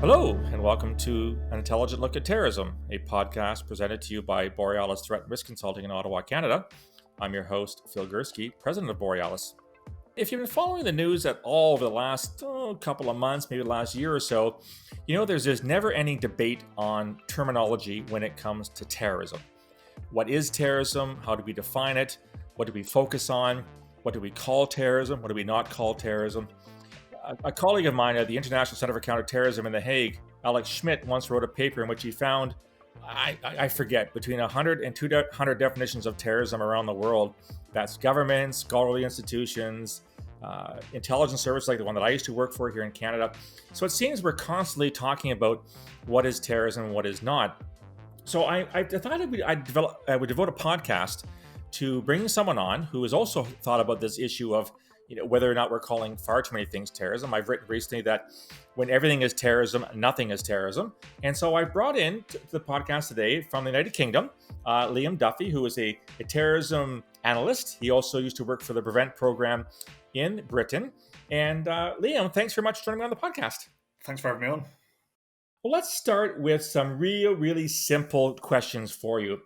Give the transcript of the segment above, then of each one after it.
Hello, and welcome to An Intelligent Look at Terrorism, a podcast presented to you by Borealis Threat and Risk Consulting in Ottawa, Canada. I'm your host, Phil Gurski, president of Borealis. If you've been following the news at all over the last couple of months, maybe the last year or so, you know there's this never-ending debate on terminology when it comes to terrorism. What is terrorism? How do we define it? What do we focus on? What do we call terrorism? What do we not call terrorism? A colleague of mine at the International Center for Counter-Terrorism in The Hague, Alex Schmidt, once wrote a paper in which he found, I forget, between 100 and 200 definitions of terrorism around the world. That's governments, scholarly institutions, intelligence services like the one that I used to work for here in Canada. So it seems we're constantly talking about what is terrorism and what is not. So I thought I would devote a podcast to bringing someone on who has also thought about this issue of whether or not we're calling far too many things terrorism. I've written recently that when everything is terrorism, nothing is terrorism. And so I brought in to the podcast today from the United Kingdom, Liam Duffy, who is a terrorism analyst. He also used to work for the Prevent program in Britain. And Liam, thanks very much for joining me on the podcast. Thanks for having me on. Well, let's start with some really simple questions for you.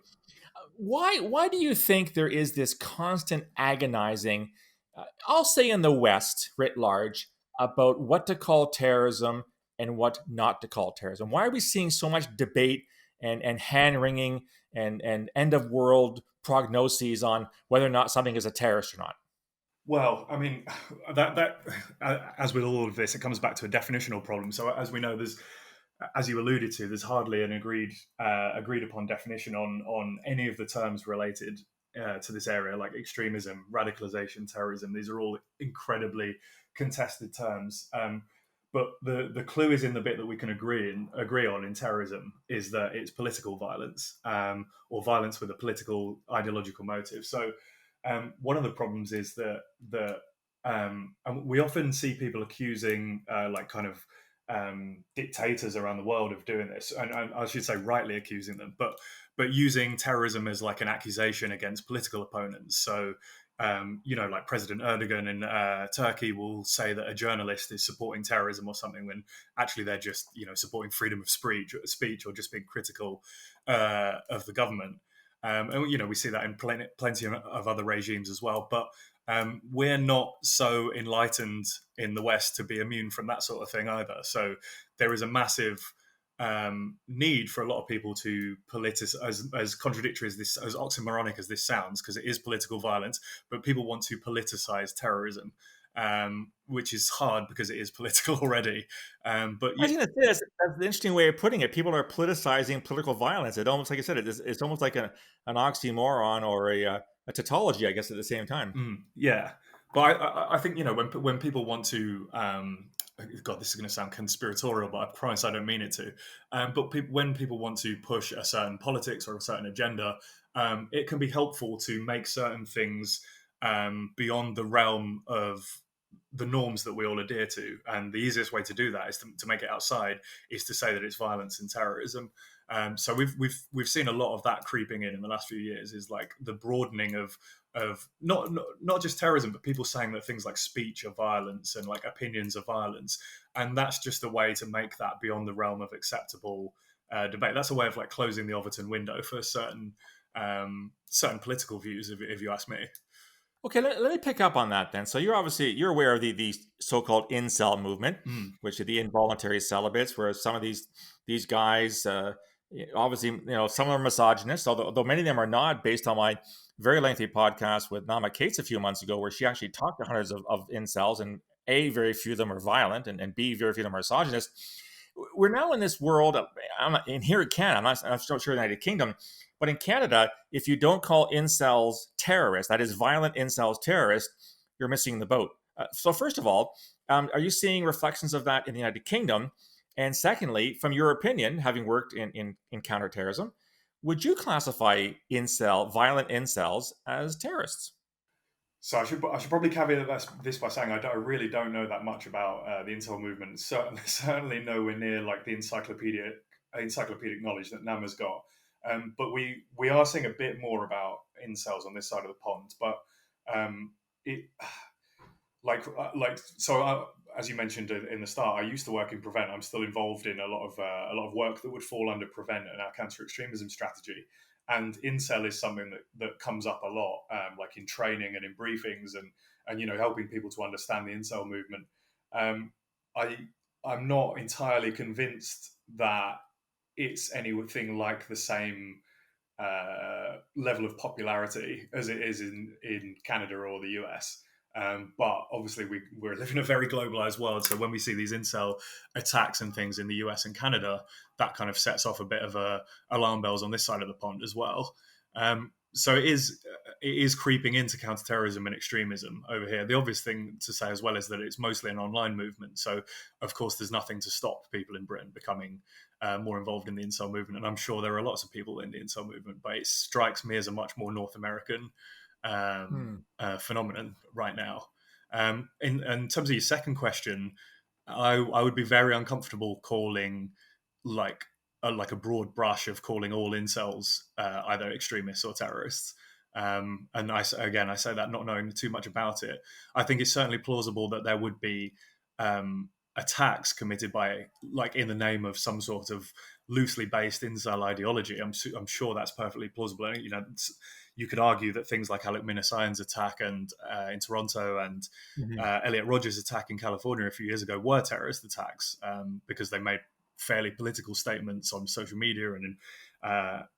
Why do you think there is this constant agonizing, I'll say in the West writ large, about what to call terrorism and what not to call terrorism? Why are we seeing so much debate and hand-wringing and end-of-world prognoses on whether or not something is a terrorist or not? Well, I mean, that as with all of this, it comes back to a definitional problem. So as we know, there's, as you alluded to, there's hardly an agreed upon definition on any of the terms related to this area, like extremism, radicalisation, terrorism. These are all incredibly contested terms. But the clue is in the bit that we can agree on in terrorism is that it's political violence or violence with a political ideological motive. So one of the problems is that we often see people accusing dictators around the world of doing this, and I should say rightly accusing them, but using terrorism as like an accusation against political opponents. So, like President Erdogan in Turkey will say that a journalist is supporting terrorism or something when actually they're just, supporting freedom of speech or just being critical of the government. And, we see that in plenty of other regimes as well. But we're not so enlightened in the West to be immune from that sort of thing either. So there is a massive need for a lot of people to politicize, as contradictory as this, as oxymoronic as this sounds, because it is political violence, but people want to politicize terrorism, which is hard because it is political already. But I think that's an interesting way of putting it. People are politicizing political violence. It almost, like I said, it's almost like an oxymoron or a tautology, I guess, at the same time. Yeah, but I think when people want to. God, this is going to sound conspiratorial, but I promise I don't mean it to. But when people want to push a certain politics or a certain agenda, it can be helpful to make certain things beyond the realm of the norms that we all adhere to. And the easiest way to do that is to make it outside, is to say that it's violence and terrorism. So we've seen a lot of that creeping in the last few years, is like the broadening of not just terrorism, but people saying that things like speech are violence and like opinions are violence, and that's just a way to make that beyond the realm of acceptable debate. That's a way of like closing the Overton window for certain political views, if you ask me. Okay, let me pick up on that then. So you're aware of the so-called Incell movement, which are the involuntary celibates, where some of these guys, obviously, some of them are misogynists, although many of them are not, based on my very lengthy podcast with Nama Cates a few months ago, where she actually talked to hundreds of incels, and A, very few of them are violent, and B, very few of them are misogynist. We're now in this world, and here it can, I'm not sure in the United Kingdom, but in Canada, if you don't call incels terrorists, that is violent incels terrorists, you're missing the boat. So first of all, are you seeing reflections of that in the United Kingdom? And secondly, from your opinion, having worked in counterterrorism, would you classify violent incels as terrorists? So I should probably caveat this by saying I really don't know that much about the Incel movement. Certainly nowhere near like the encyclopedic knowledge that NAMA's got. But we are seeing a bit more about incels on this side of the pond. But as you mentioned in the start, I used to work in Prevent. I'm still involved in a lot of work that would fall under Prevent and our counter-extremism strategy. And Incell is something that comes up a lot, like in training and in briefings, and helping people to understand the Incell movement. Um, I I'm not entirely convinced that it's anything like the same level of popularity as it is in Canada or the US. But obviously, we're living in a very globalized world. So when we see these incel attacks and things in the US and Canada, that kind of sets off a bit of alarm bells on this side of the pond as well. So it is creeping into counterterrorism and extremism over here. The obvious thing to say as well is that it's mostly an online movement. So of course, there's nothing to stop people in Britain becoming more involved in the incel movement. And I'm sure there are lots of people in the incel movement, but it strikes me as a much more North American phenomenon right now. In terms of your second question, I would be very uncomfortable calling like a broad brush of calling all incels either extremists or terrorists. And I say that not knowing too much about it. I think it's certainly plausible that there would be attacks committed by, like, in the name of some sort of loosely based incel ideology. I'm sure that's perfectly plausible. You could argue that things like Alec Minassian's attack and in Toronto and Elliot Rodgers' attack in California a few years ago were terrorist attacks because they made fairly political statements on social media. And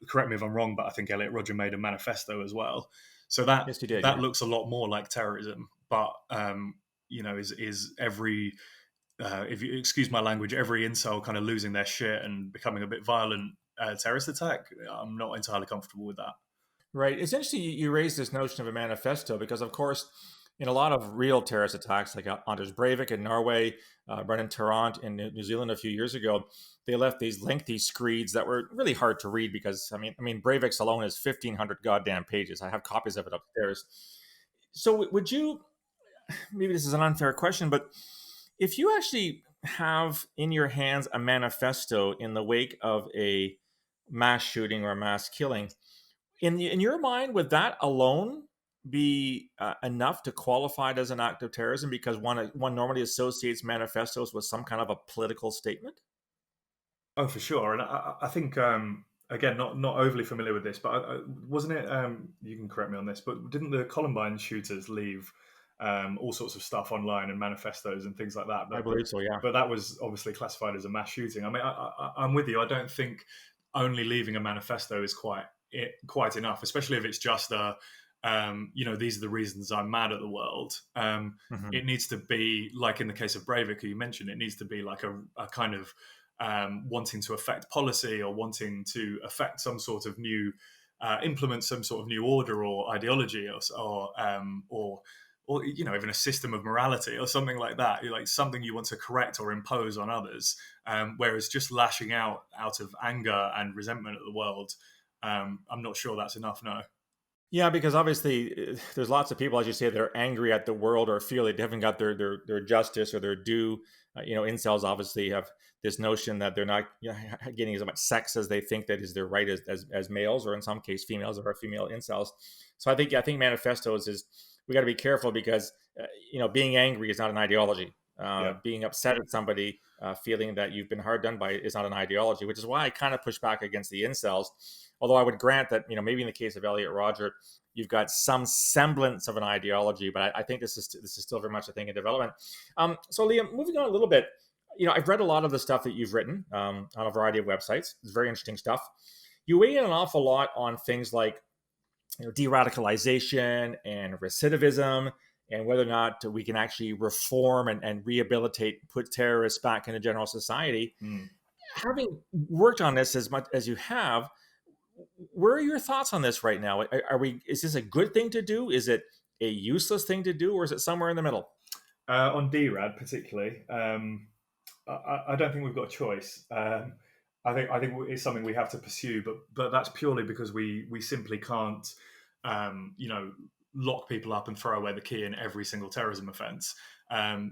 correct me if I'm wrong, but I think Elliot Rodgers made a manifesto as well. So that Yes, he did, that yeah. looks a lot more like terrorism. But is every if you excuse my language, every incel kind of losing their shit and becoming a bit violent terrorist attack? I'm not entirely comfortable with that. Right. It's interesting you raised this notion of a manifesto because, of course, in a lot of real terrorist attacks, like Anders Breivik in Norway, Brennan Tarrant in New Zealand a few years ago, they left these lengthy screeds that were really hard to read because, I mean, Breivik's alone is 1,500 goddamn pages. I have copies of it upstairs. So would you, maybe this is an unfair question, but if you actually have in your hands a manifesto in the wake of a mass shooting or a mass killing, in your mind, would that alone be enough to qualify it as an act of terrorism? Because one normally associates manifestos with some kind of a political statement. Oh, for sure. And I think again, not overly familiar with this, but wasn't it? You can correct me on this, but didn't the Columbine shooters leave all sorts of stuff online and manifestos and things like that? I But believe so. Yeah. but that was obviously classified as a mass shooting. I mean, I'm with you. I don't think only leaving a manifesto is quite enough, especially if it's just these are the reasons I'm mad at the world. Hmm. It needs to be like in the case of Breivik, who you mentioned. It needs to be like a kind of wanting to affect policy or wanting to affect some sort of new, implement some sort of new order or ideology or even a system of morality or something like that. Like something you want to correct or impose on others. Whereas just lashing out of anger and resentment at the world, I'm not sure that's enough. No. Yeah, because obviously there's lots of people, as you say, that are angry at the world or feel they haven't got their justice or their due. Incels obviously have this notion that they're not getting as much sex as they think that is their right as males, or in some case females, or female incels. So I think manifestos is, we got to be careful because being angry is not an ideology. Yeah. Being upset at somebody, feeling that you've been hard done by, is not an ideology, which is why I kind of push back against the incels. Although I would grant that, maybe in the case of Elliot Rodger, you've got some semblance of an ideology, but I think this is still very much a thing in development. So Liam, moving on a little bit, I've read a lot of the stuff that you've written on a variety of websites. It's very interesting stuff. You weigh in an awful lot on things like deradicalisation and recidivism, and whether or not we can actually reform and rehabilitate, put terrorists back into general society. Mm. Having worked on this as much as you have, where are your thoughts on this right now? Is this a good thing to do? Is it a useless thing to do, or is it somewhere in the middle? On DRAD particularly, I don't think we've got a choice. I think it's something we have to pursue, but that's purely because we simply can't, lock people up and throw away the key in every single terrorism offense.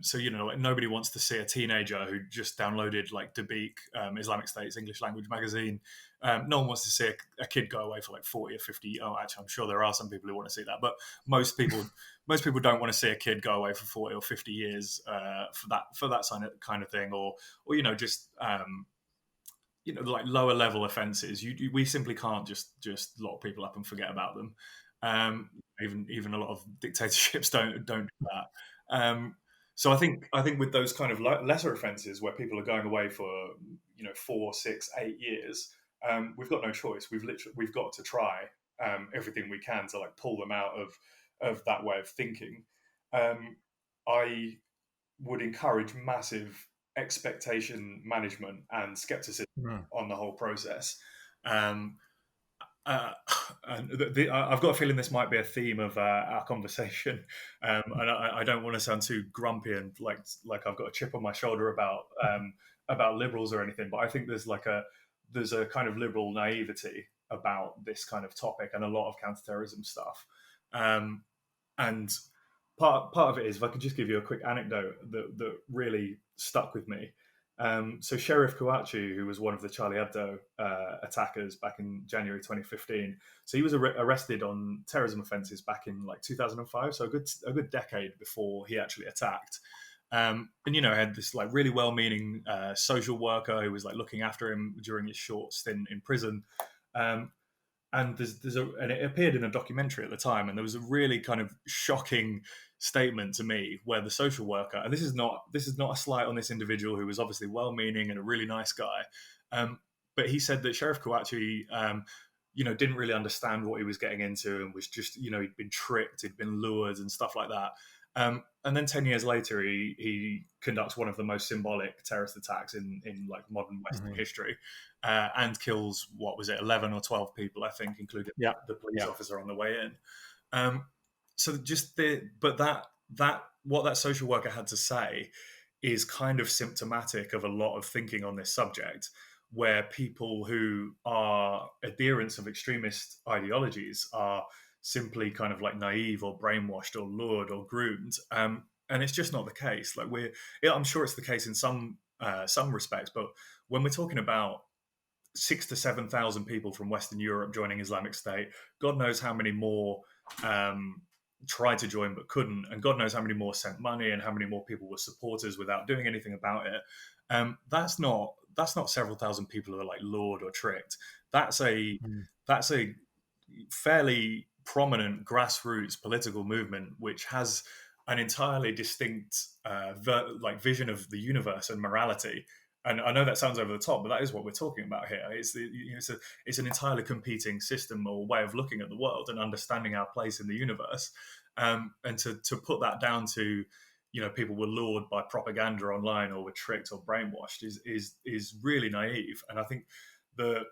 So, like, nobody wants to see a teenager who just downloaded like Dabiq, Islamic State's English language magazine. No one wants to see a kid go away for like 40 or 50. Oh, actually, I'm sure there are some people who want to see that, but most people don't want to see a kid go away for 40 or 50 years for that kind of thing, or just like lower level offences. We simply can't just lock people up and forget about them. Even a lot of dictatorships don't do that. So I think with those kind of lesser offences where people are going away for 4, 6, 8 years, we've got no choice. We've got to try everything we can to like pull them out of that way of thinking. I would encourage massive expectation management and skepticism on the whole process. And I've got a feeling this might be a theme of our conversation, and I don't want to sound too grumpy and like I've got a chip on my shoulder about liberals or anything, but I think there's a kind of liberal naivety about this kind of topic and a lot of counterterrorism stuff. And part of it is, if I could just give you a quick anecdote that really stuck with me. So Sheriff Kouachi, who was one of the Charlie Hebdo attackers back in January 2015, so he was arrested on terrorism offences back in like 2005, so a good decade before he actually attacked. And had this like really well-meaning social worker who was like looking after him during his short stint in prison. And and it appeared in a documentary at the time, and there was a really kind of shocking statement to me where the social worker, and this is not a slight on this individual who was obviously well-meaning and a really nice guy, but he said that Sheriff Kouachi, didn't really understand what he was getting into and was just, he'd been tricked, he'd been lured and stuff like that. And then 10 years later, he conducts one of the most symbolic terrorist attacks in like modern Western history, and kills, 11 or 12 people, I think, including the police officer on the way in. So just what that social worker had to say is kind of symptomatic of a lot of thinking on this subject, where people who are adherents of extremist ideologies are simply kind of like naive or brainwashed or lured or groomed, and it's just not the case. Like I'm sure it's the case in some respects, but when we're talking about 6,000 to 7,000 people from Western Europe joining Islamic State, God knows how many more tried to join but couldn't, and God knows how many more sent money and how many more people were supporters without doing anything about it. That's not several thousand people who are like lured or tricked. That's a fairly prominent grassroots political movement which has an entirely distinct vision of the universe and morality. And I know that sounds over the top, but that is what we're talking about here. It's an entirely competing system or way of looking at the world and understanding our place in the universe. And to put that down to, people were lured by propaganda online or were tricked or brainwashed is really naive. And I think the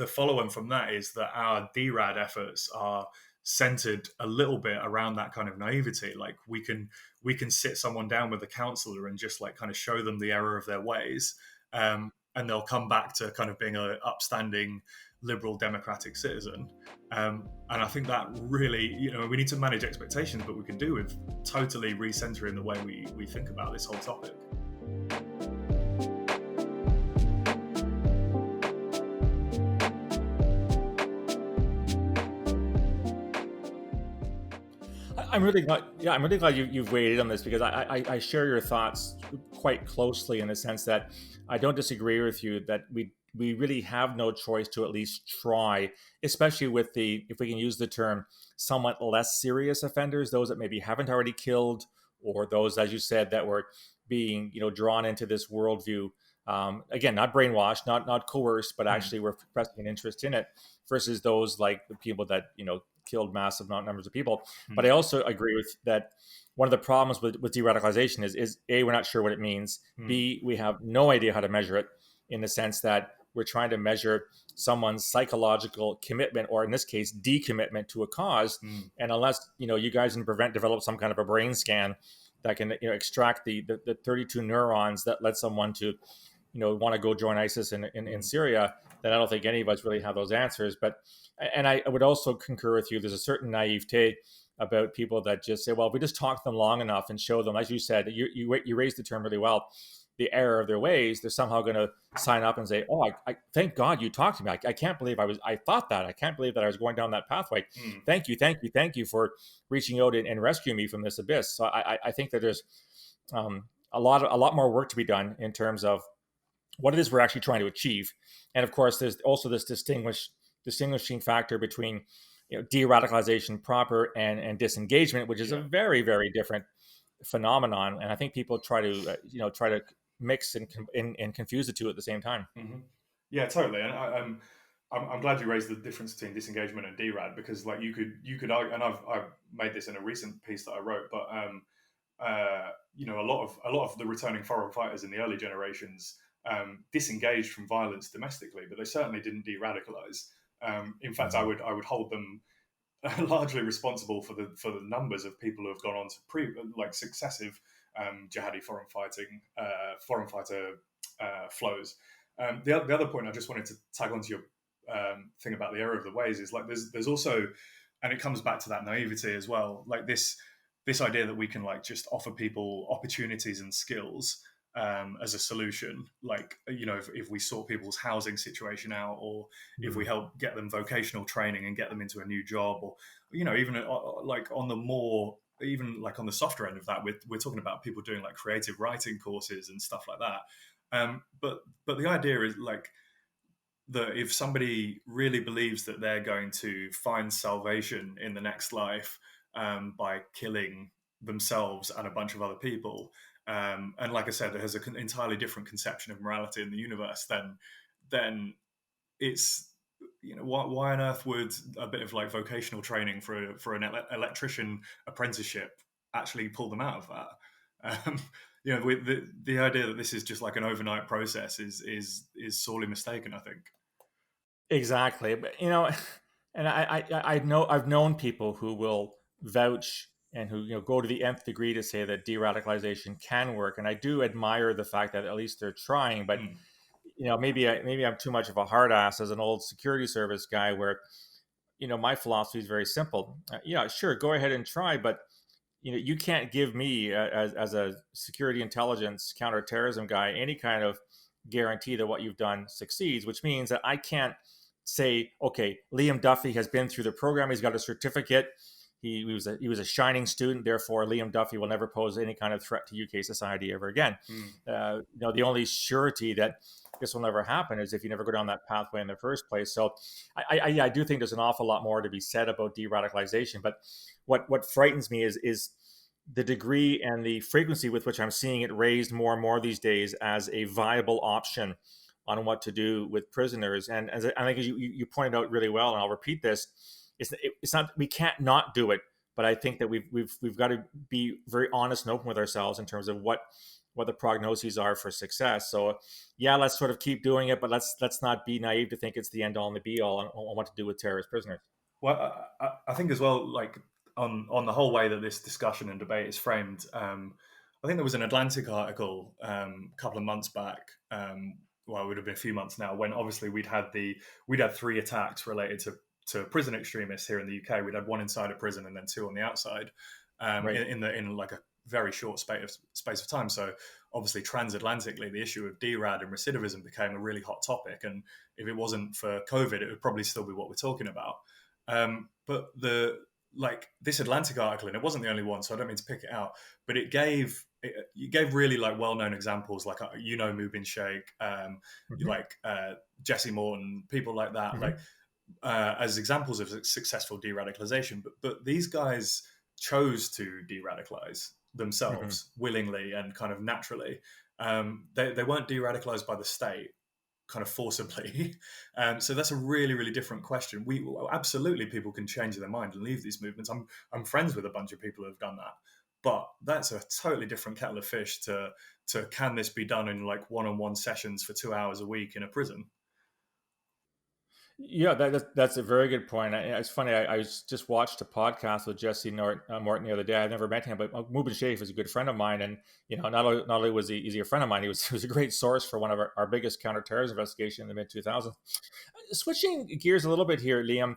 follow-on from that is that our DRAD efforts are centered a little bit around that kind of naivety. Like we can sit someone down with a counselor and just like kind of show them the error of their ways, and they'll come back to kind of being an upstanding liberal democratic citizen. And I think that really, we need to manage expectations, but we can do with totally recentering the way we think about this whole topic. I'm really glad you've weighed in on this, because I share your thoughts quite closely, in the sense that I don't disagree with you that we really have no choice to at least try, especially with if we can use the term, somewhat less serious offenders, those that maybe haven't already killed, or those, as you said, that were being drawn into this worldview. Again, not brainwashed, not coerced, but actually were expressing an interest in it, versus those like the people that killed massive numbers of people. But I also agree with that. One of the problems with de-radicalization is A, we're not sure what it means. B, we have no idea how to measure it, in the sense that we're trying to measure someone's psychological commitment, or in this case, decommitment to a cause. And unless, you guys in Prevent develop some kind of a brain scan that can, extract the 32 neurons that led someone to, want to go join ISIS in Syria, then I don't think any of us really have those answers. And I would also concur with you. There's a certain naivete about people that just say, well, if we just talk to them long enough and show them, as you said, you raised the term really well, the error of their ways, they're somehow going to sign up and say, oh, I thank God you talked to me. I can't believe I thought that. I can't believe that I was going down that pathway. Thank you for reaching out and rescuing me from this abyss. So I think that there's a lot more work to be done in terms of what it is we're actually trying to achieve. And of course, there's also this distinguishing factor between de-radicalization proper and disengagement, which is a very, very different phenomenon. And I think people try to mix and confuse the two at the same time. Mm-hmm. Yeah, totally. And I'm glad you raised the difference between disengagement and derad, because like you could argue, and I've made this in a recent piece that I wrote, but a lot of the returning foreign fighters in the early generations disengaged from violence domestically, but they certainly didn't de-radicalize. In fact, I would hold them largely responsible for the numbers of people who have gone on to successive jihadi foreign fighter flows. The other point I just wanted to tag onto your thing about the error of the ways is like there's also, and it comes back to that naivety as well, like this idea that we can like just offer people opportunities and skills as a solution, like if we sort people's housing situation out, or if we help get them vocational training and get them into a new job, or even like on the more, even like on the softer end of that, we're talking about people doing like creative writing courses and stuff like that. But the idea is like that if somebody really believes that they're going to find salvation in the next life by killing themselves and a bunch of other people, and like I said, it has an entirely different conception of morality in the universe, then it's why on earth would a bit of like vocational training for an electrician apprenticeship actually pull them out of that? The idea that this is just like an overnight process is sorely mistaken, I think. Exactly, but and I know I've known people who will vouch and who go to the nth degree to say that de-radicalization can work, and I do admire the fact that at least they're trying. But maybe I'm too much of a hard ass as an old security service guy, where my philosophy is very simple. Yeah, sure, go ahead and try, but you can't give me as a security intelligence counterterrorism guy any kind of guarantee that what you've done succeeds, which means that I can't say, okay, Liam Duffy has been through the program, he's got a certificate, he was a shining student, therefore Liam Duffy will never pose any kind of threat to UK society ever again. The only surety that this will never happen is if you never go down that pathway in the first place. So I do think there's an awful lot more to be said about de-radicalization, but what frightens me is the degree and the frequency with which I'm seeing it raised more and more these days as a viable option on what to do with prisoners. And as I think you pointed out really well, and I'll repeat this, it's not, we can't not do it, but I think that we've got to be very honest and open with ourselves in terms of what the prognoses are for success. So yeah, let's sort of keep doing it, but let's not be naive to think it's the end all and the be all on what to do with terrorist prisoners. Well, I think as well, like on the whole way that this discussion and debate is framed, I think there was an Atlantic article a couple of months back. Well, it would have been a few months now, when obviously we'd had 3 attacks related to prison extremists here in the UK. We'd had one inside a prison and then 2 on the outside, in like a very short space of time. So obviously transatlantically, the issue of derad and recidivism became a really hot topic. And if it wasn't for COVID, it would probably still be what we're talking about. But this Atlantic article, and it wasn't the only one, so I don't mean to pick it out, but it gave really like well-known examples, like Mubin Sheikh, Jesse Morton, people like that, as examples of successful de-radicalization. But these guys chose to de-radicalize themselves willingly and kind of naturally. They weren't de-radicalized by the state kind of forcibly. So that's a really, really different question. Absolutely, people can change their mind and leave these movements. I'm friends with a bunch of people who have done that, but that's a totally different kettle of fish to can this be done in like one-on-one sessions for 2 hours a week in a prison? Yeah, that's a very good point. It's funny. I just watched a podcast with Jesse Morton the other day. I've never met him, but Mubin Sheikh is a good friend of mine, and not only was he a friend of mine, he was a great source for one of our biggest counterterrorism investigation in the mid 2000s. Switching gears a little bit here, Liam.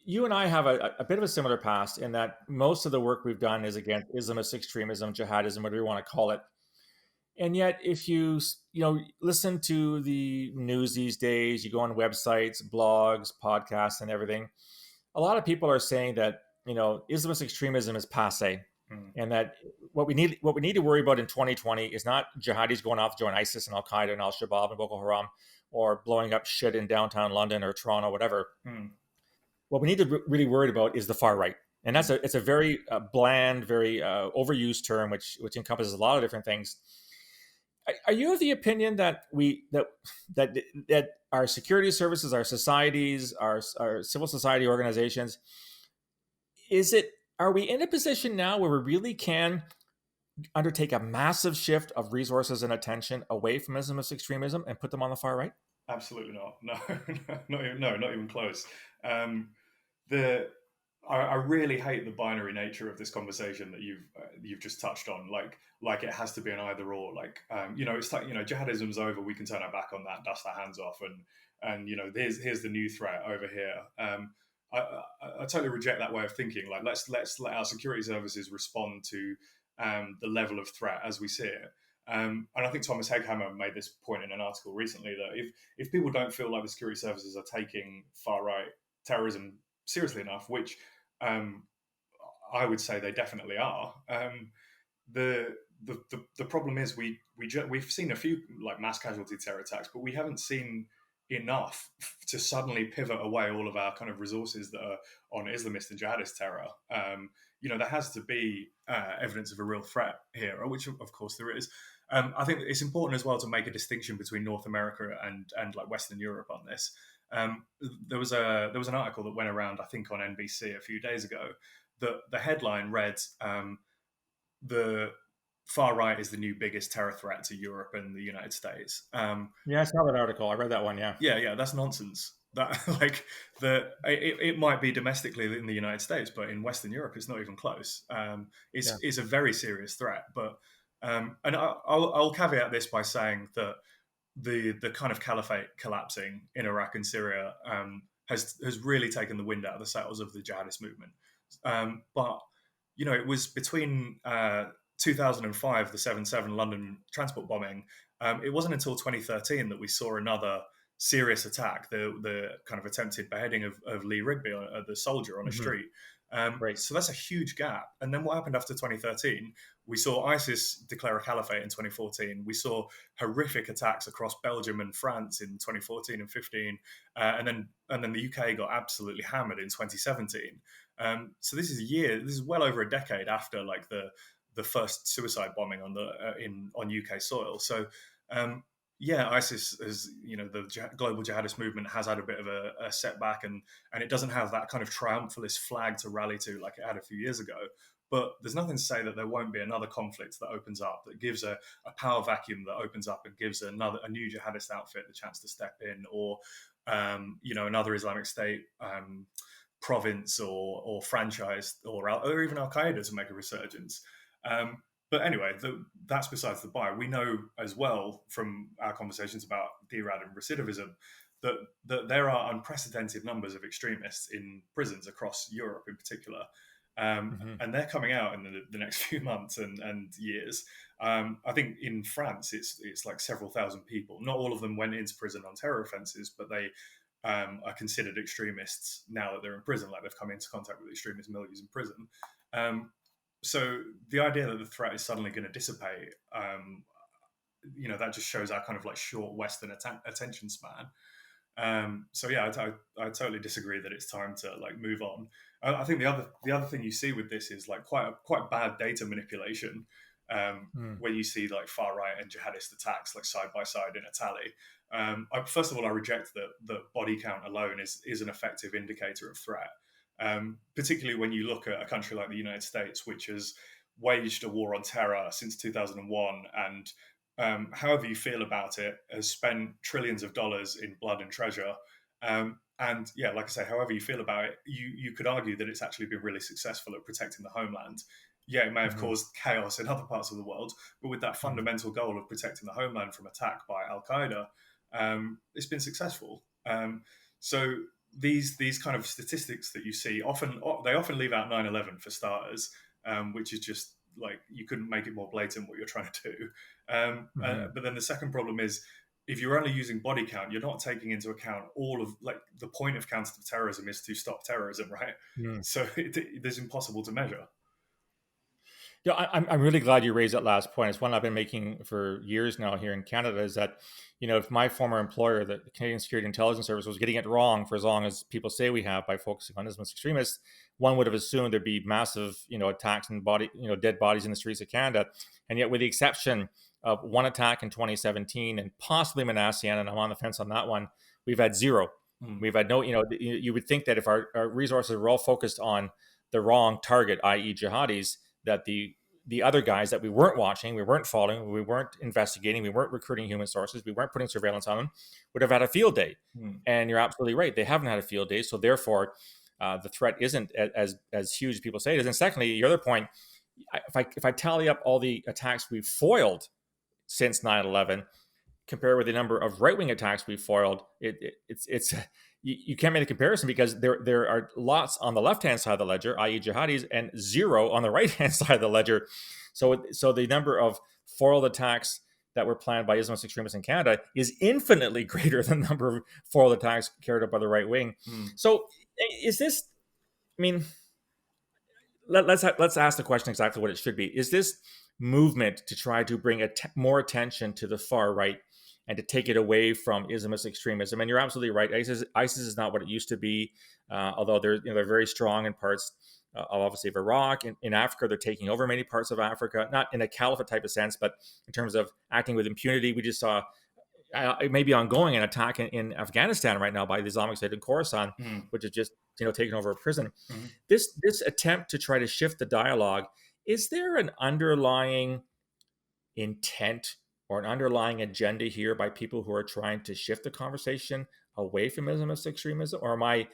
you and I have a bit of a similar past in that most of the work we've done is against Islamist extremism, jihadism, whatever you want to call it. And yet, if you listen to the news these days, you go on websites, blogs, podcasts, and everything, a lot of people are saying that Islamist extremism is passe, and that what we need to worry about in 2020 is not jihadis going off to join ISIS and Al Qaeda and Al Shabaab and Boko Haram, or blowing up shit in downtown London or Toronto, whatever. What we need to really worry about is the far right, and it's a very bland, very overused term, which encompasses a lot of different things. Are you of the opinion that that our security services, our societies, our civil society organizations, are we in a position now where we really can undertake a massive shift of resources and attention away from Islamist extremism and put them on the far right? Absolutely not. No, not even close. I really hate the binary nature of this conversation that you've just touched on. Like it has to be an either or. It's like jihadism's over. We can turn our back on that, dust our hands off, and here's the new threat over here. I totally reject that way of thinking. Like let's let our security services respond to the level of threat as we see it. And I think Thomas Hegghammer made this point in an article recently that if people don't feel like the security services are taking far right terrorism seriously enough, which I would say they definitely are. The problem is we've seen a few like mass casualty terror attacks, but we haven't seen enough to suddenly pivot away all of our kind of resources that are on Islamist and jihadist terror. There has to be evidence of a real threat here, which of course there is. I think it's important as well to make a distinction between North America and like Western Europe on this. There was an article that went around, I think, on NBC a few days ago. The headline read, "The far right is the new biggest terror threat to Europe and the United States." Yeah, I saw that article. I read that one. Yeah, that's nonsense. That it might be domestically in the United States, but in Western Europe, it's not even close. It's a very serious threat. But and I'll caveat this by saying that the kind of caliphate collapsing in Iraq and Syria has really taken the wind out of the sails of the jihadist movement. But it was between 2005, the 7/7 London transport bombing. It wasn't until 2013 that we saw another serious attack, the kind of attempted beheading of Lee Rigby, the soldier on a street. Right. So that's a huge gap. And then what happened after 2013? We saw ISIS declare a caliphate in 2014. We saw horrific attacks across Belgium and France in 2014 and 15, and then the UK got absolutely hammered in 2017. So this is well over a decade after like the first suicide bombing on UK soil. So ISIS is, the global jihadist movement has had a bit of a setback, and it doesn't have that kind of triumphalist flag to rally to like it had a few years ago. But there's nothing to say that there won't be another conflict that opens up, that gives a power vacuum that opens up and gives a new jihadist outfit the chance to step in, or another Islamic State province or franchise, or even Al Qaeda to make a resurgence. But anyway, that's besides the by. We know as well from our conversations about Derad and recidivism that there are unprecedented numbers of extremists in prisons across Europe in particular. And they're coming out in the next few months and years. I think in France, it's like several thousand people. Not all of them went into prison on terror offences, but they are considered extremists now that they're in prison, like they've come into contact with extremist milieus in prison. So the idea that the threat is suddenly going to dissipate, that just shows our kind of like short Western attention span. I totally disagree that it's time to like move on. I think the other thing you see with this is like quite bad data manipulation, where you see like far right and jihadist attacks like side by side in a tally. First of all, I reject that body count alone is an effective indicator of threat. Particularly when you look at a country like the United States, which has waged a war on terror since 2001, and however you feel about it, has spent trillions of dollars in blood and treasure. Like I say, however you feel about it, you could argue that it's actually been really successful at protecting the homeland. Yeah, it may have caused chaos in other parts of the world, but with that fundamental goal of protecting the homeland from attack by Al Qaeda, it's been successful. So these kind of statistics that you see often leave out 9/11 for starters, which is just like you couldn't make it more blatant what you're trying to do. But then the second problem is, if you're only using body count, you're not taking into account all of, like, the point of counter-terrorism is to stop terrorism, right? So it's impossible to measure. Yeah, I'm really glad you raised that last point. It's one I've been making for years now here in Canada, is that, if my former employer, the Canadian Security Intelligence Service, was getting it wrong for as long as people say we have by focusing on Islamist extremists, one would have assumed there'd be massive, attacks and dead bodies in the streets of Canada. And yet, with the exception of one attack in 2017 and possibly Manassian, and I'm on the fence on that one, we've had zero. We've had no, you would think that if our resources were all focused on the wrong target, i.e. jihadis, that the other guys that we weren't watching, we weren't following, we weren't investigating, we weren't recruiting human sources, we weren't putting surveillance on them, would have had a field day. And you're absolutely right. They haven't had a field day. So therefore, the threat isn't as huge as people say it is. And secondly, your other point, if I tally up all the attacks we've foiled since 9/11, compared with the number of right-wing attacks we've foiled, it's you can't make a comparison, because there are lots on the left-hand side of the ledger, i.e. jihadis, and zero on the right-hand side of the ledger. So the number of foiled attacks that were planned by Islamist extremists in Canada is infinitely greater than the number of foiled attacks carried out by the right wing. So is this, I mean, let's ask the question exactly what it should be. Is this movement to try to bring more attention to the far right and to take it away from Islamist extremism? And you're absolutely right. ISIS is not what it used to be, although they're very strong in parts obviously of Iraq. In Africa, they're taking over many parts of Africa, not in a caliphate type of sense, but in terms of acting with impunity. We just saw it may be ongoing, an attack in Afghanistan right now by the Islamic State in Khorasan, which is just taking over a prison. This attempt to try to shift the dialogue, is there an underlying intent or an underlying agenda here by people who are trying to shift the conversation away from Islamist extremism, or am I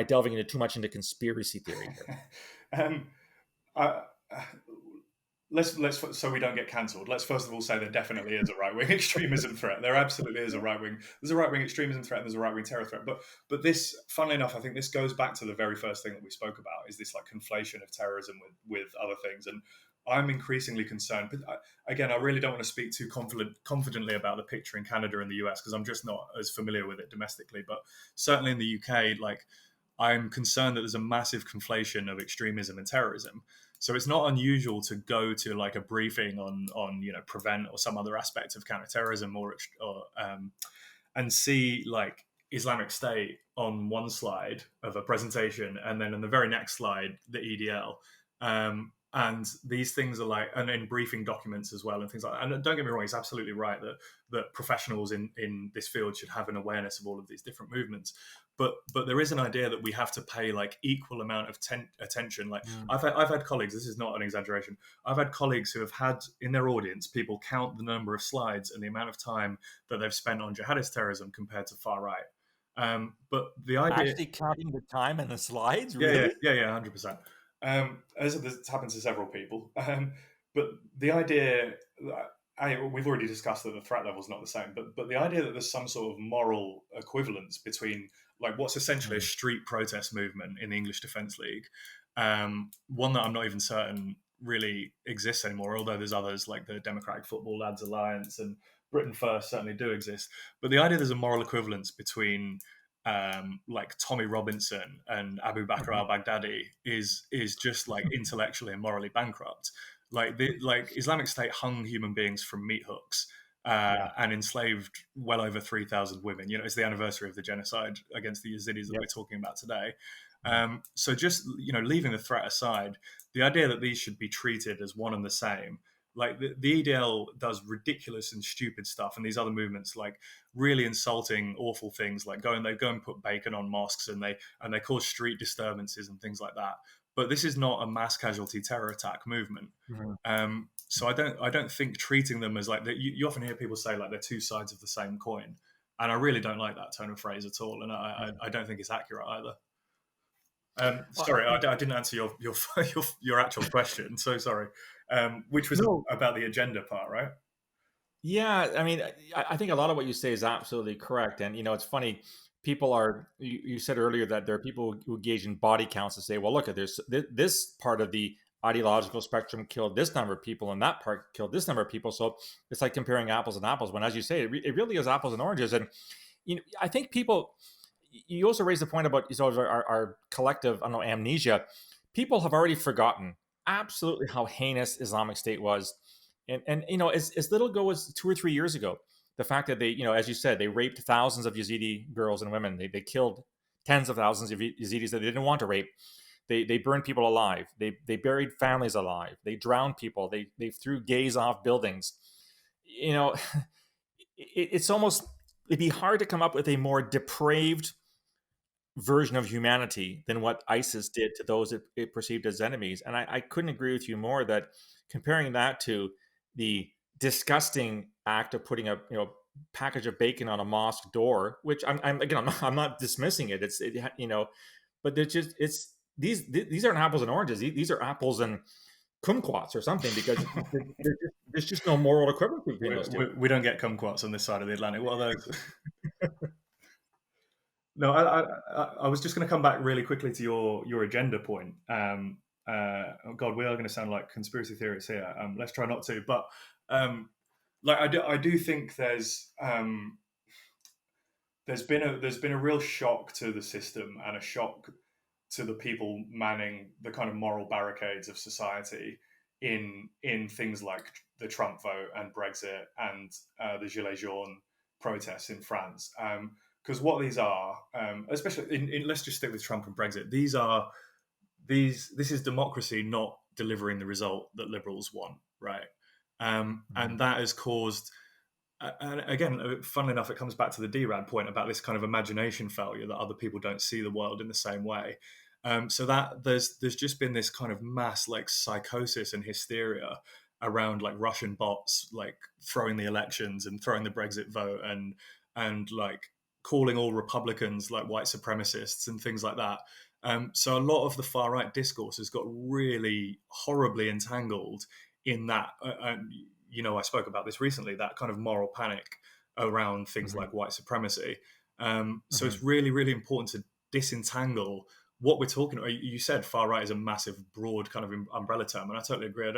delving into too much into conspiracy theory here? Let's so we don't get cancelled. Let's first of all say there definitely is a right-wing extremism threat. There absolutely is there's a right-wing extremism threat, and there's a right-wing terror threat. But this, funnily enough, I think this goes back to the very first thing that we spoke about, is this like conflation of terrorism with other things. And I'm increasingly concerned. But again, I really don't want to speak too confidently about the picture in Canada and the US, because I'm just not as familiar with it domestically. But certainly in the UK, like, I'm concerned that there's a massive conflation of extremism and terrorism. So it's not unusual to go to like a briefing on prevent or some other aspect of counterterrorism or and see like Islamic State on one slide of a presentation, and then in the very next slide the EDL. And these things are like, and in briefing documents as well, and things like that. And don't get me wrong, he's absolutely right that professionals in this field should have an awareness of all of these different movements. But there is an idea that we have to pay like equal amount of attention. Like I've had colleagues, this is not an exaggeration, I've had colleagues who have had in their audience people count the number of slides and the amount of time that they've spent on jihadist terrorism compared to far right. But the idea, actually counting the time and the slides, really? Yeah, 100%. As this happens to several people. But the idea, we've already discussed that the threat level is not the same, but the idea that there's some sort of moral equivalence between like what's essentially a street protest movement in the English Defence League, one that I'm not even certain really exists anymore, although there's others like the Democratic Football Lads Alliance and Britain First certainly do exist. But the idea there's a moral equivalence between like Tommy Robinson and Abu Bakr al-Baghdadi is just like intellectually and morally bankrupt. Like Islamic State hung human beings from meat hooks and enslaved well over 3,000 women. It's the anniversary of the genocide against the Yazidis that we're talking about today. So just leaving the threat aside, the idea that these should be treated as one and the same. Like the EDL does ridiculous and stupid stuff, and these other movements like really insulting, awful things, like they go and put bacon on mosques, and they cause street disturbances and things like that. But this is not a mass casualty terror attack movement. So I don't think treating them as like you often hear people say like they're two sides of the same coin, and I really don't like that tone of phrase at all, and I don't think it's accurate either. Sorry, I didn't answer your actual question. So sorry. Which was about the agenda part, right? Yeah, I mean, I think a lot of what you say is absolutely correct. And, it's funny, people are, you said earlier that there are people who engage in body counts and say, well, look, there's this part of the ideological spectrum killed this number of people and that part killed this number of people. So it's like comparing apples and apples, when, as you say, it really is apples and oranges. And I think people, you also raised the point about sort of our collective, I don't know, amnesia. People have already forgotten absolutely how heinous Islamic State was. And as little ago as 2 or 3 years ago, the fact that they, as you said, they raped thousands of Yazidi girls and women. They killed tens of thousands of Yazidis that they didn't want to rape. They burned people alive. They buried families alive. They drowned people. They threw gays off buildings. It's almost, it'd be hard to come up with a more depraved version of humanity than what ISIS did to those it perceived as enemies. And I couldn't agree with you more that comparing that to the disgusting act of putting a package of bacon on a mosque door, which I'm not dismissing it. But these aren't apples and oranges. These are apples and kumquats or something, because there's just no moral equivalence between those two. We don't get kumquats on this side of the Atlantic. What are those? No, I was just going to come back really quickly to your agenda point. Oh God, we are going to sound like conspiracy theorists here. Let's try not to. But I do think there's been a real shock to the system and a shock to the people manning the kind of moral barricades of society in things like the Trump vote and Brexit and the Gilets jaunes protests in France. Because what these are, especially let's just stick with Trump and Brexit. This is democracy not delivering the result that liberals want, right? And that has caused, and again, funnily enough, it comes back to the Derad point about this kind of imagination failure that other people don't see the world in the same way. So that there's just been this kind of mass like psychosis and hysteria around like Russian bots like throwing the elections and throwing the Brexit vote and like calling all Republicans like white supremacists and things like that. So a lot of the far right discourse has got really horribly entangled in that. I spoke about this recently, that kind of moral panic around things like white supremacy. So it's really, really important to disentangle what we're talking about. You said far right is a massive, broad kind of umbrella term, and I totally agree.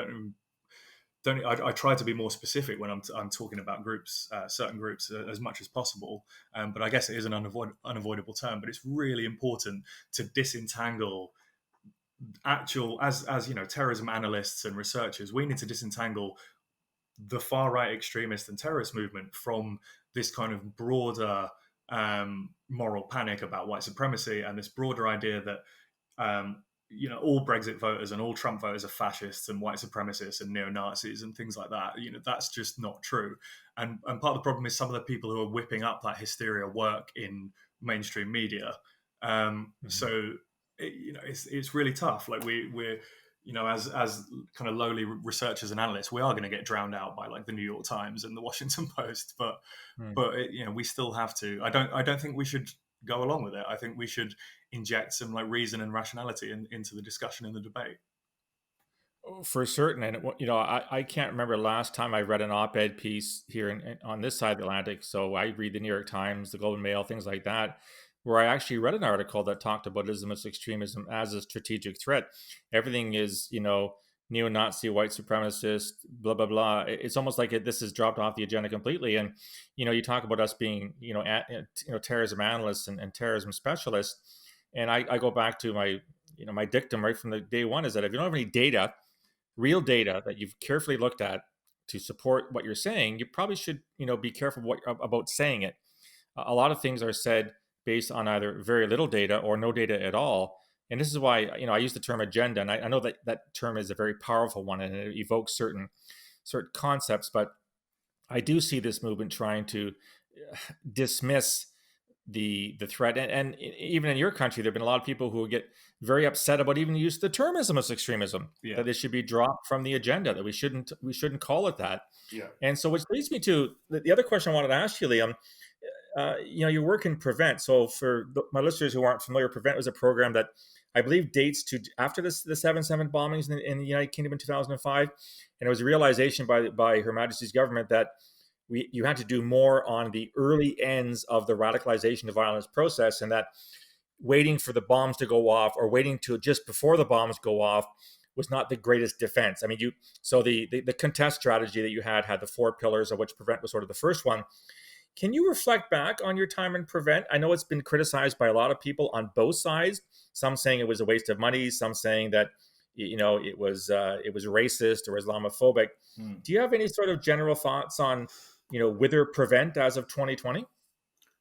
I try to be more specific when I'm talking about groups, certain groups, as much as possible. But I guess it is an unavoidable term. But it's really important to disentangle actual, as terrorism analysts and researchers, we need to disentangle the far right extremist and terrorist movement from this kind of broader moral panic about white supremacy and this broader idea that all Brexit voters and all Trump voters are fascists and white supremacists and neo-Nazis and things like that. That's just not true. And part of the problem is some of the people who are whipping up that hysteria work in mainstream media. So it's really tough. Like we're as kind of lowly researchers and analysts, we are going to get drowned out by like the New York Times and the Washington Post. But we still have to. I don't think we should go along with it. I think we should inject some like reason and rationality into the discussion and the debate. For certain. And I can't remember last time I read an op-ed piece here on this side of the Atlantic. So I read the New York Times, the Globe and Mail, things like that, where I actually read an article that talked about Islamist extremism as a strategic threat. Everything is, neo-Nazi, white supremacist, blah, blah, blah. It's almost like this has dropped off the agenda completely. And, you talk about us being, terrorism analysts and terrorism specialists. And I go back to my dictum right from the day one is that if you don't have any data, real data that you've carefully looked at to support what you're saying, you probably should, be careful about saying it. A lot of things are said based on either very little data or no data at all. And this is why, I use the term agenda. And I know that term is a very powerful one and it evokes certain concepts, but I do see this movement trying to dismiss the threat. And even in your country, there have been a lot of people who get very upset about even use the term Islamist extremism, that it should be dropped from the agenda, that we shouldn't call it that. Yeah. And so which leads me to the other question I wanted to ask you, Liam. You work in Prevent. So for my listeners who aren't familiar, Prevent was a program that I believe dates to after the 7/7 bombings in the United Kingdom in 2005. And it was a realization by Her Majesty's government that you had to do more on the early ends of the radicalization to violence process, and that waiting for the bombs to go off or waiting to just before the bombs go off was not the greatest defense. I mean, the contest strategy that you had the 4 pillars, of which Prevent was sort of the first one. Can you reflect back on your time in Prevent? I know it's been criticized by a lot of people on both sides. Some saying it was a waste of money, some saying that it was racist or Islamophobic. Do you have any sort of general thoughts on whether Prevent as of 2020?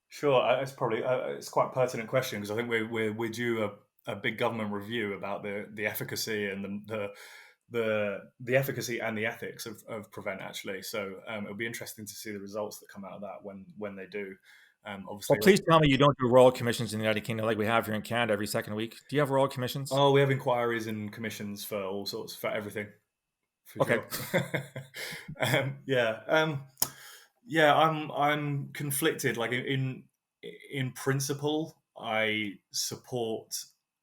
Sure, it's probably it's quite a pertinent question, because I think we're due a big government review about the efficacy and the efficacy and the ethics of Prevent, actually. So it'll be interesting to see the results that come out of that when they do. Obviously, well, please tell me you don't do royal commissions in the United Kingdom like we have here in Canada every second week. Do you have royal commissions? Oh, we have inquiries and commissions for all sorts, for everything. For okay. Sure. Yeah. I'm conflicted. Like in principle, I support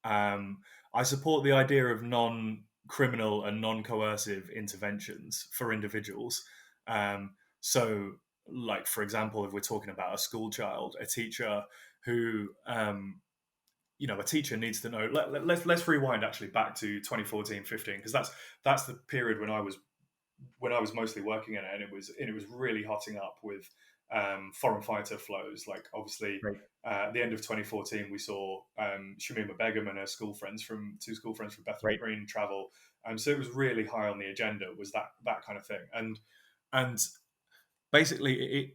the idea of non-criminal and non-coercive interventions for individuals. So, like, for example, if we're talking about a school child, a teacher who, a teacher needs to know. Let's rewind actually back to 2014, 15, because that's the period when I was mostly working in it, and it was really hotting up with foreign fighter flows. Like, obviously, right. At the end of 2014, we saw Shamima Begum and her two school friends from Bethnal right. Green travel. So it was really high on the agenda, was that kind of thing. And basically,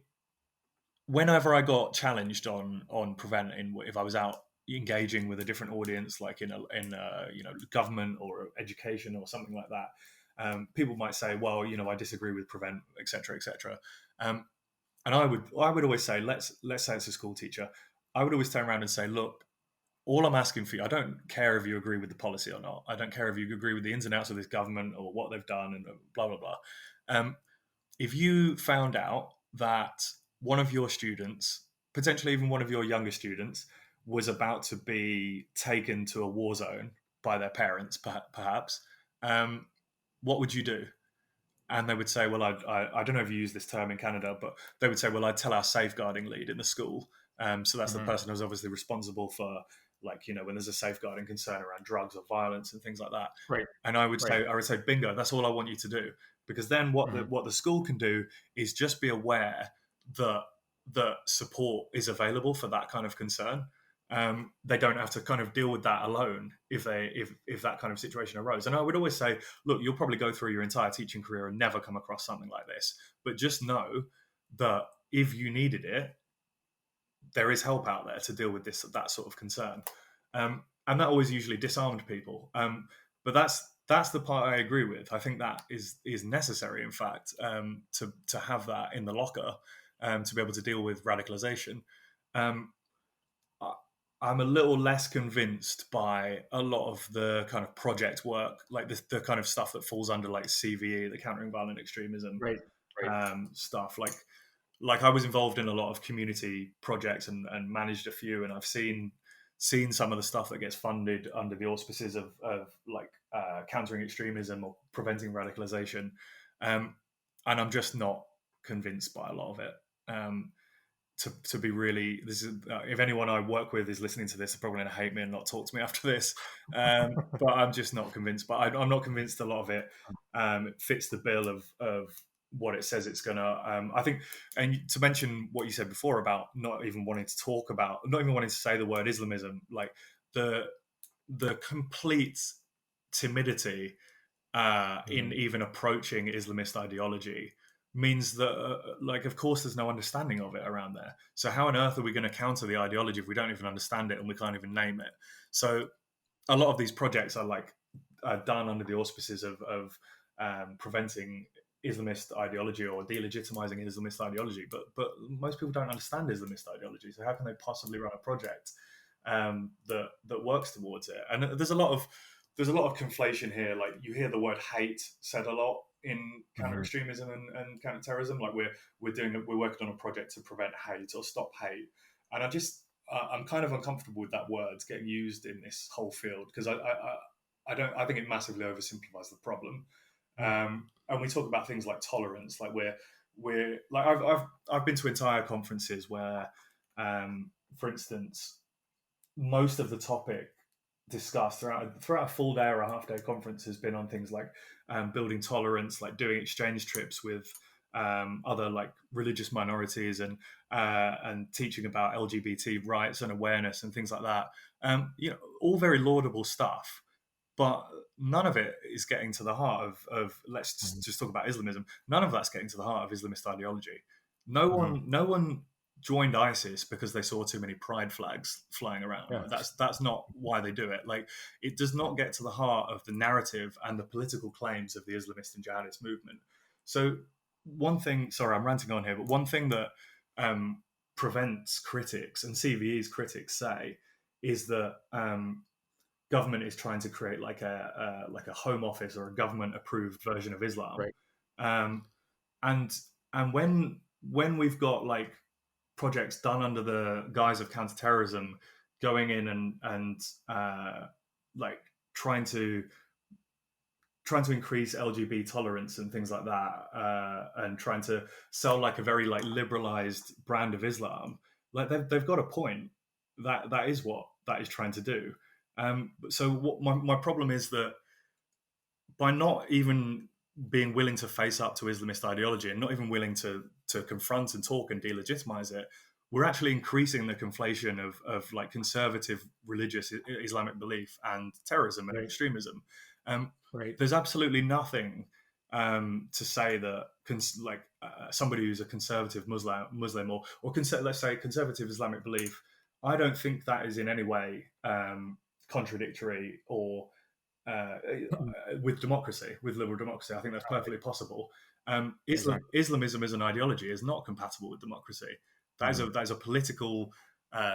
whenever I got challenged on Prevent, if I was out engaging with a different audience, like in government or education or something like that, people might say, well, I disagree with Prevent, etc., etc. And I would always say, let's say it's a school teacher. I would always turn around and say, look, all I'm asking for you, I don't care if you agree with the policy or not. I don't care if you agree with the ins and outs of this government or what they've done and blah, blah, blah. If you found out that one of your students, potentially even one of your younger students, was about to be taken to a war zone by their parents, perhaps, what would you do? And they would say, well, I don't know if you use this term in Canada, but they would say, well, I'd tell our safeguarding lead in the school. So that's the person who's obviously responsible for, when there's a safeguarding concern around drugs or violence and things like that. Right. And I would say, bingo, that's all I want you to do. Because then what the school can do is just be aware that support is available for that kind of concern. They don't have to kind of deal with that alone if that kind of situation arose. And I would always say, look, you'll probably go through your entire teaching career and never come across something like this, but just know that if you needed it, there is help out there to deal with that sort of concern. And that always usually disarmed people. But that's the part I agree with. I think that is necessary, in fact, to have that in the locker, to be able to deal with radicalisation. I'm a little less convinced by a lot of the kind of project work, like the kind of stuff that falls under like CVE, the Countering Violent Extremism stuff. Like I was involved in a lot of community projects and managed a few, and I've seen some of the stuff that gets funded under the auspices of countering extremism or preventing radicalisation, and I'm just not convinced by a lot of it. To be really, this is if anyone I work with is listening to this, they're probably going to hate me and not talk to me after this. But I'm just not convinced. But I'm not convinced a lot of it fits the bill of what it says it's going to. I think, and to mention what you said before about not even wanting to say the word Islamism, like the complete timidity in even approaching Islamist ideology means that, of course, there's no understanding of it around there. So how on earth are we going to counter the ideology if we don't even understand it and we can't even name it? So a lot of these projects are done under the auspices of preventing Islamist ideology or delegitimizing Islamist ideology. But most people don't understand Islamist ideology. So how can they possibly run a project that works towards it? And there's a lot of conflation here. Like, you hear the word hate said a lot in counter-extremism and counter-terrorism. Like we're working on a project to prevent hate or stop hate, and I'm kind of uncomfortable with that word getting used in this whole field, because I think it massively oversimplifies the problem. And we talk about things like tolerance, like we're like I've been to entire conferences where, for instance, most of the topic discussed throughout a full day or a half day conference has been on things like building tolerance, like doing exchange trips with other like religious minorities, and teaching about LGBT rights and awareness and things like that. All very laudable stuff, but none of it is getting to the heart of let's just talk about Islamism. None of that's getting to the heart of Islamist ideology. No one joined ISIS because they saw too many pride flags flying around. Yeah. Like, that's not why they do it. Like, it does not get to the heart of the narrative and the political claims of the Islamist and jihadist movement. So one thing, sorry, I'm ranting on here, but one thing that prevents critics and CVE's critics say is that government is trying to create like a home office or a government approved version of Islam, Right. And when we've got like projects done under the guise of counterterrorism, going in and like trying to increase LGBT tolerance and things like that, and trying to sell like a very like liberalized brand of Islam, like they've got a point. That is what that is trying to do. So what my problem is that by not even being willing to face up to Islamist ideology and not even willing to confront and talk and delegitimize it, we're actually increasing the conflation of like conservative religious Islamic belief and terrorism and extremism. Right. There's absolutely nothing to say that somebody who's a conservative Muslim or let's say conservative Islamic belief, I don't think that is in any way contradictory or with democracy, with liberal democracy. I think that's perfectly possible. Islamism as an ideology is not compatible with democracy. That is a political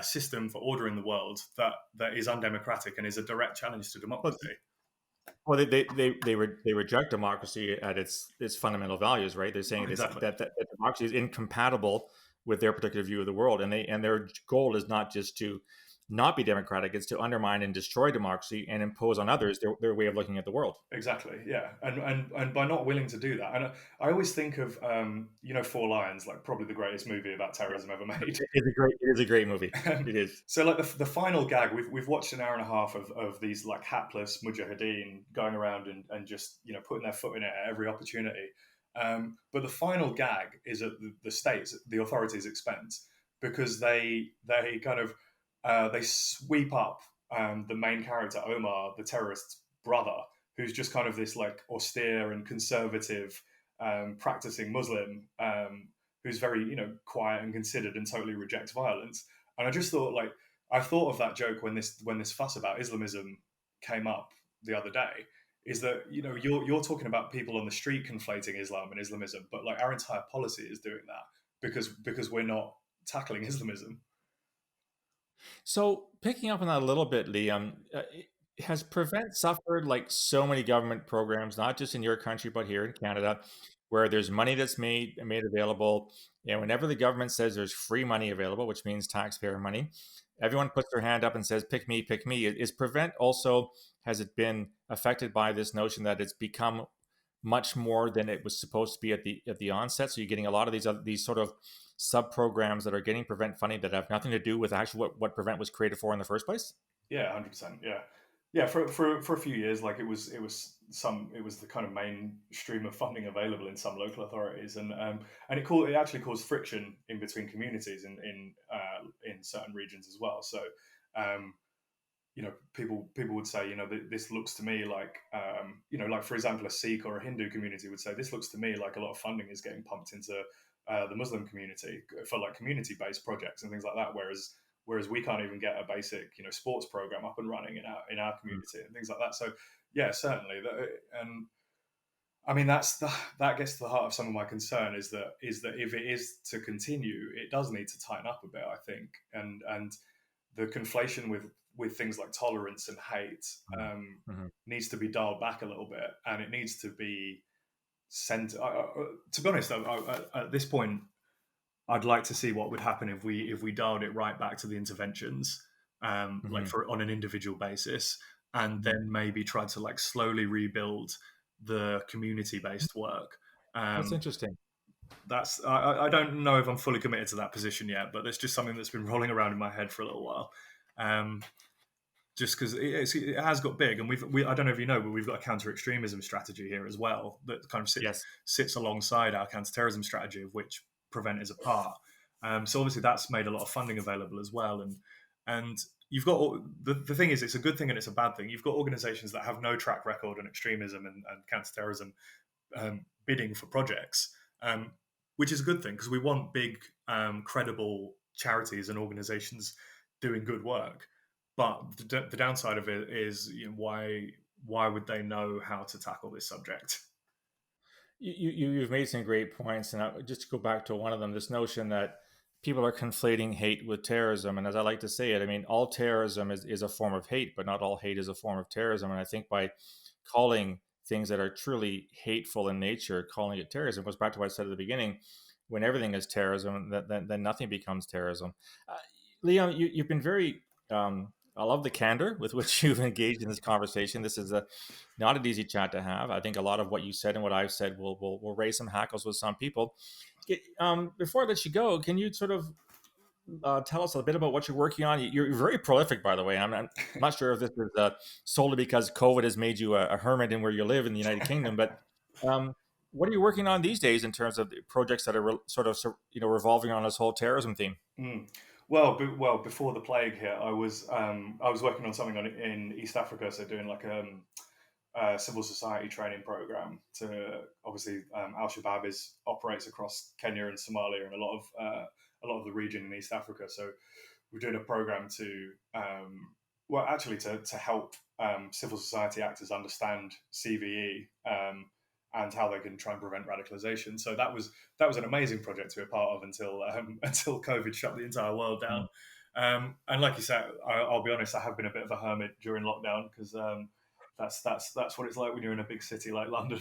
system for ordering the world that is undemocratic and is a direct challenge to democracy. Well, they reject democracy at its fundamental values, right? They're saying Exactly. that democracy is incompatible with their particular view of the world, and their goal is not just to not be democratic; it's to undermine and destroy democracy and impose on others their way of looking at the world. Exactly, yeah, and by not willing to do that, and I always think of Four Lions, like probably the greatest movie about terrorism ever made. It is a great movie. It is. So like the final gag, we've watched an hour and a half of these like hapless mujahideen going around and just putting their foot in it at every opportunity. But the final gag is at the authorities' expense, because they kind of they sweep up the main character Omar, the terrorist's brother, who's just kind of this like austere and conservative practicing Muslim, who's very quiet and considered and totally rejects violence. And I just thought I thought of that joke when this fuss about Islamism came up the other day. Is that you're talking about people on the street conflating Islam and Islamism, but like our entire policy is doing that because we're not tackling Islamism. So picking up on that a little bit, Liam, has Prevent suffered like so many government programs, not just in your country but here in Canada, where there's money that's made available, and whenever the government says there's free money available, which means taxpayer money, everyone puts their hand up and says, "Pick me, pick me." Is Prevent also, has it been affected by this notion that it's become much more than it was supposed to be at the onset? So you're getting a lot of these sort of sub programs that are getting Prevent funding that have nothing to do with actually what Prevent was created for in the first place. Yeah, 100%. Yeah. For a few years, like it was the kind of main stream of funding available in some local authorities, and it actually caused friction in between communities in certain regions as well. So people would say, this looks to me like, like for example, a Sikh or a Hindu community would say, this looks to me like a lot of funding is getting pumped into the Muslim community for like community-based projects and things like that, whereas we can't even get a basic, sports program up and running in our community and things like that. So yeah, certainly, and I mean that gets to the heart of some of my concern is that if it is to continue, it does need to tighten up a bit, I think, and the conflation with things like tolerance and hate needs to be dialed back a little bit, and it needs to be sent. To be honest, at this point, I'd like to see what would happen if we dialed it right back to the interventions, like on an individual basis, and then maybe try to like slowly rebuild the community-based work. That's interesting. I don't know if I'm fully committed to that position yet, but that's just something that's been rolling around in my head for a little while. Just because it has got big, and I don't know if you know, but we've got a counter-extremism strategy here as well that kind of sits alongside our counter-terrorism strategy, of which Prevent is a part. So obviously that's made a lot of funding available as well, and you've got the thing is, it's a good thing and it's a bad thing. You've got organisations that have no track record on extremism and counter-terrorism bidding for projects, which is a good thing because we want big, credible charities and organisations doing good work. But the downside of it is, why would they know how to tackle this subject? You've made some great points, and just to go back to one of them, this notion that people are conflating hate with terrorism. And as I like to say it, I mean, all terrorism is a form of hate, but not all hate is a form of terrorism. And I think by calling things that are truly hateful in nature, calling it terrorism, goes back to what I said at the beginning. When everything is terrorism, then nothing becomes terrorism. Liam, you've been very I love the candor with which you've engaged in this conversation. This is not an easy chat to have. I think a lot of what you said and what I've said will raise some hackles with some people. Before I let you go, can you sort of tell us a bit about what you're working on? You're very prolific, by the way. I'm not sure if this is solely because COVID has made you a hermit in where you live in the United Kingdom, but what are you working on these days in terms of the projects that are sort of revolving on this whole terrorism theme? Well, before the plague hit, I was working on something in East Africa, so doing like a civil society training program to obviously Al-Shabaab operates across Kenya and Somalia and a lot of the region in East Africa. So we're doing a program to help civil society actors understand CVE and how they can try and prevent radicalisation. So that was an amazing project to be a part of until COVID shut the entire world down. And like you said, I'll be honest, I have been a bit of a hermit during lockdown because that's what it's like when you're in a big city like London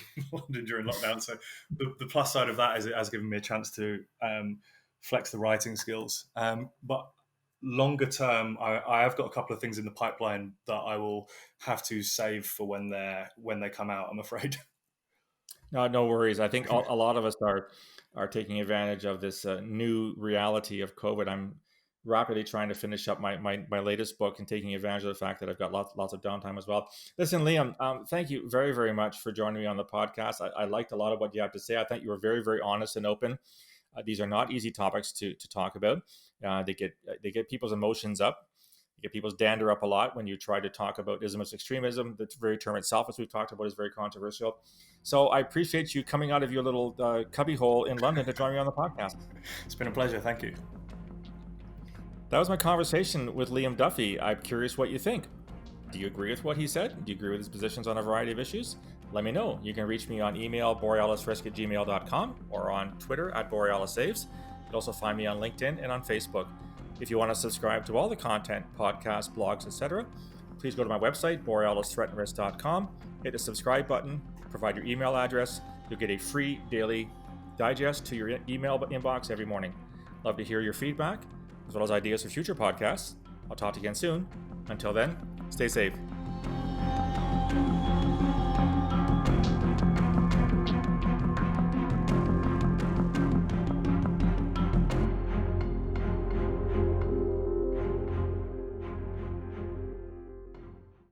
during lockdown. So the plus side of that is it has given me a chance to flex the writing skills. But longer term, I have got a couple of things in the pipeline that I will have to save for when they come out, I'm afraid. No worries. I think a lot of us are taking advantage of this new reality of COVID. I'm rapidly trying to finish up my latest book and taking advantage of the fact that I've got lots of downtime as well. Listen, Liam, thank you very, very much for joining me on the podcast. I liked a lot of what you have to say. I think you were very, very honest and open. These are not easy topics to talk about. They get people's emotions up. You get people's dander up a lot when you try to talk about Islamist extremism. The very term itself, as we've talked about, is very controversial. So I appreciate you coming out of your little cubbyhole in London to join me on the podcast. It's been a pleasure. Thank you. That was my conversation with Liam Duffy. I'm curious what you think. Do you agree with what he said? Do you agree with his positions on a variety of issues? Let me know. You can reach me on email, borealisrisk@gmail.com, or on Twitter @BorealisSaves. You can also find me on LinkedIn and on Facebook. If you want to subscribe to all the content, podcasts, blogs, etc., please go to my website, borealisthreatandrisk.com, hit the subscribe button, provide your email address. You'll get a free daily digest to your email inbox every morning. Love to hear your feedback, as well as ideas for future podcasts. I'll talk to you again soon. Until then, stay safe.